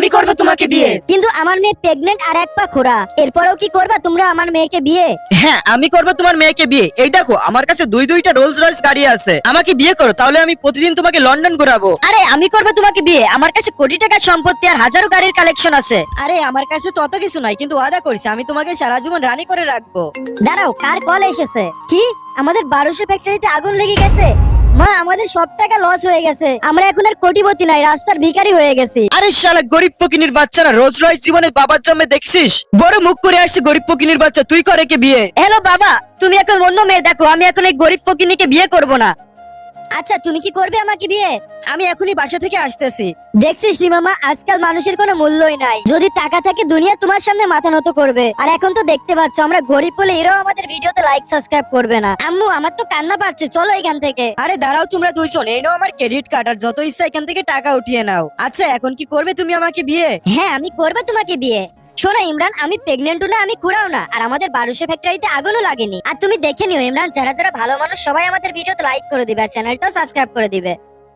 আমি করব তোমাকে বিয়ে। কিন্তু আমার মেয়ে প্রেগনেন্ট আর এক পা খোড়া, এরপরেও কি করবা তোমরা আমার মেয়েকে বিয়ে? হ্যাঁ, আমি করব তোমার মেয়েকে বিয়ে। এই দেখো আমার কাছে দুইটা রোলস রয়েস গাড়ি আছে, আমাকে বিয়ে করো, তাহলে আমি প্রতিদিন তোমাকে লন্ডন ঘোরাবো। আরে আমি করব তোমাকে বিয়ে, আমার কাছে কোটি টাকার সম্পত্তি আর হাজারো গাড়ির কালেকশন আছে। আরে আমার কাছে তো অত কিছু নাই, কিন্তু ওয়াদা করছি আমি তোমাকে সারা জীবন রানী করে রাখবো। দাঁড়াও, কার কল এসেছে? কি আমাদের 1200 ফ্যাক্টরিতে আগুন লেগে গেছে? মা, আমাদের সব টাকা লস হয়ে গেছে, আমরা এখন আর কোটিপতি নাই, রাস্তার ভিখারি হয়ে গেছি। আরে শালা গরিব ফকিনির বাচ্চারা, রোজ রোজ জীবনে বাবার জন্মে দেখছিস, বড় মুখ করে আসছে গরিব ফকিনির বাচ্চা, তুই করে কে বিয়ে? হ্যালো বাবা, তুমি এখন অন্য মেয়ে দেখো, আমি এখন এই গরিব ফকিনীকে বিয়ে করব না। আচ্ছা তুমি কি করবে আমাকে বিয়ে? আমি এখনই বাসা থেকে আসতেছি। দেখছিস মামা, আজকাল মানুষের কোনো মূল্যই নাই, যদি টাকা থাকে দুনিয়া তোমার সামনে মাথা নত করবে। আর এখন তো দেখতে পাচ্ছ আমরা গরিব বলে এরাও আমাদের ভিডিওতে লাইক সাবস্ক্রাইব করবে না। আম্মু আমার তো কান্না পাচ্ছে, চলো এখান থেকে। আরে দাঁড়াও তোমরা দুইজন, এই নাও আমার ক্রেডিট কার্ড, আর যত ইচ্ছা এখান থেকে টাকা উঠিয়ে নাও। আচ্ছা এখন কি করবে তুমি আমাকে বিয়ে? হ্যাঁ আমি করবো তোমাকে বিয়ে। শোনো ইমরান, আমি প্রেগনেন্টও না, আমি খুড়াও না, আর আমাদের 1200 ফ্যাক্টরিতে আগুনও লাগেনি। আর তুমি দেখে নিও ইমরান, যারা যারা ভালো মানুষ সবাই আমাদের ভিডিওতে লাইক করে দিবে আর চ্যানেলটাও সাবস্ক্রাইব করে দিবে।